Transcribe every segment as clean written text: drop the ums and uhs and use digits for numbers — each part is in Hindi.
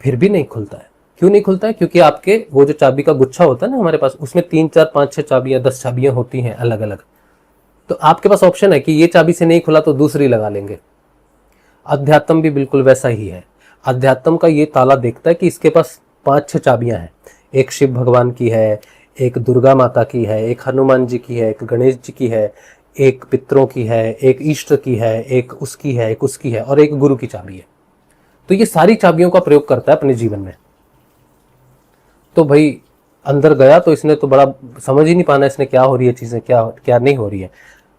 फिर भी नहीं खुलता है। क्यों नहीं खुलता है? क्योंकि आपके वो जो चाबी का गुच्छा होता है ना हमारे पास, उसमें 3 4 5 6 चाबियां 10 चाबियां होती हैं अलग अलग। तो आपके पास ऑप्शन है कि ये चाबी से नहीं खुला तो दूसरी लगा लेंगे। अध्यात्म भी बिल्कुल वैसा ही है। अध्यात्म का ये ताला देखता है कि इसके पास 5 6 चाबियां हैं। एक शिव भगवान की है, एक दुर्गा माता की है, एक हनुमान जी की है, एक गणेश जी की है, एक पितरों की है, एक इष्ट की है, एक उसकी है, एक उसकी है, और एक गुरु की चाबी है। तो ये सारी चाबियों का प्रयोग करता है अपने जीवन में। तो भाई अंदर गया तो इसने तो बड़ा समझ ही नहीं पाना इसने क्या हो रही है चीजें, क्या क्या नहीं हो रही है।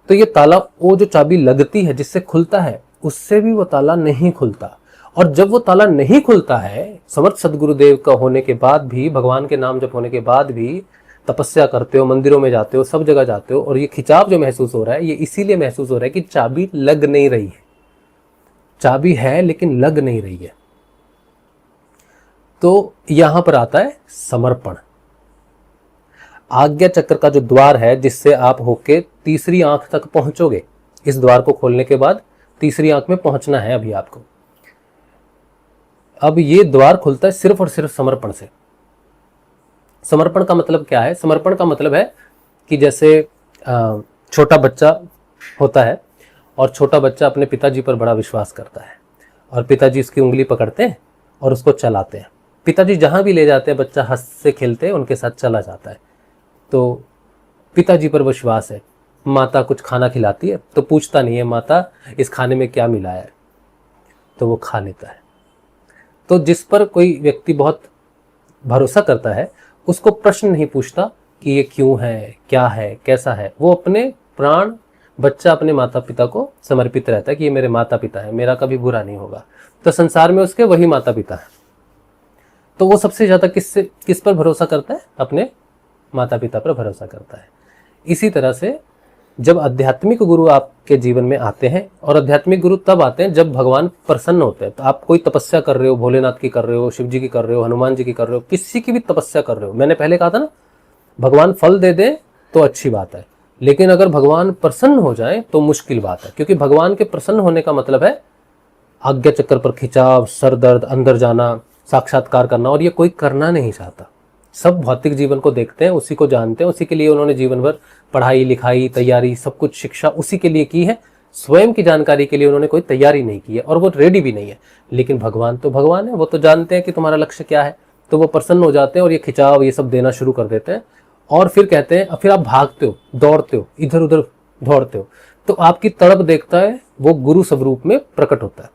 तो ये ताला, वो जो चाबी लगती है जिससे खुलता है, उससे भी वो ताला नहीं खुलता। और जब वो ताला नहीं खुलता है, समर्थ सदगुरुदेव का होने के बाद भी, भगवान के नाम जप होने के बाद भी, तपस्या करते हो, मंदिरों में जाते हो, सब जगह जाते हो, और ये खिंचाव जो महसूस हो रहा है, ये इसीलिए महसूस हो रहा है कि चाबी लग नहीं रही है। चाबी है लेकिन लग नहीं रही है। तो यहां पर आता है समर्पण। आज्ञा चक्र का जो द्वार है जिससे आप होके तीसरी आंख तक पहुंचोगे, इस द्वार को खोलने के बाद तीसरी आंख में पहुंचना है अभी आपको। अब ये द्वार खुलता है सिर्फ और सिर्फ समर्पण से। समर्पण का मतलब क्या है? समर्पण का मतलब है कि जैसे छोटा बच्चा होता है और छोटा बच्चा अपने पिताजी पर बड़ा विश्वास करता है, और पिताजी उसकी उंगली पकड़ते हैं और उसको चलाते हैं। पिताजी जहां भी ले जाते हैं, बच्चा हंस से खेलते उनके साथ चला जाता है। तो पिताजी पर विश्वास है। माता कुछ खाना खिलाती है तो पूछता नहीं है माता इस खाने में क्या मिला है, तो वो खा लेता है। तो जिस पर कोई व्यक्ति बहुत भरोसा करता है उसको प्रश्न नहीं पूछता कि ये क्यों है, क्या है, कैसा है। वो अपने प्राण, बच्चा अपने माता पिता को समर्पित रहता है कि ये मेरे माता पिता है, मेरा कभी बुरा नहीं होगा। तो संसार में उसके वही माता पिता है। तो वो सबसे ज्यादा किस पर भरोसा करता है? अपने माता पिता पर भरोसा करता है। इसी तरह से जब आध्यात्मिक गुरु आपके जीवन में आते हैं, और आध्यात्मिक गुरु तब आते हैं जब भगवान प्रसन्न होते हैं। तो आप कोई तपस्या कर रहे हो, भोलेनाथ की कर रहे हो, शिव जी की कर रहे हो, हनुमान जी की कर रहे हो, किसी की भी तपस्या कर रहे हो, मैंने पहले कहा था ना, भगवान फल दे दे तो अच्छी बात है, लेकिन अगर भगवान प्रसन्न हो जाए तो मुश्किल बात है। क्योंकि भगवान के प्रसन्न होने का मतलब है आज्ञा चक्र पर खिंचाव, सर दर्द, अंदर जाना, साक्षात्कार करना, और ये कोई करना नहीं चाहता। सब भौतिक जीवन को देखते हैं, उसी को जानते हैं, उसी के लिए उन्होंने जीवन भर पढ़ाई लिखाई तैयारी सब कुछ शिक्षा उसी के लिए की है। स्वयं की जानकारी के लिए उन्होंने कोई तैयारी नहीं की है, और वो रेडी भी नहीं है। लेकिन भगवान तो भगवान है, वो तो जानते हैं कि तुम्हारा लक्ष्य क्या है। तो वो प्रसन्न हो जाते हैं और ये खिंचाव ये सब देना शुरू कर देते हैं। और फिर कहते हैं, फिर आप भागते हो, दौड़ते हो, इधर उधर दौड़ते हो, तो आपकी तड़प देखता है वो गुरु स्वरूप में प्रकट होता है।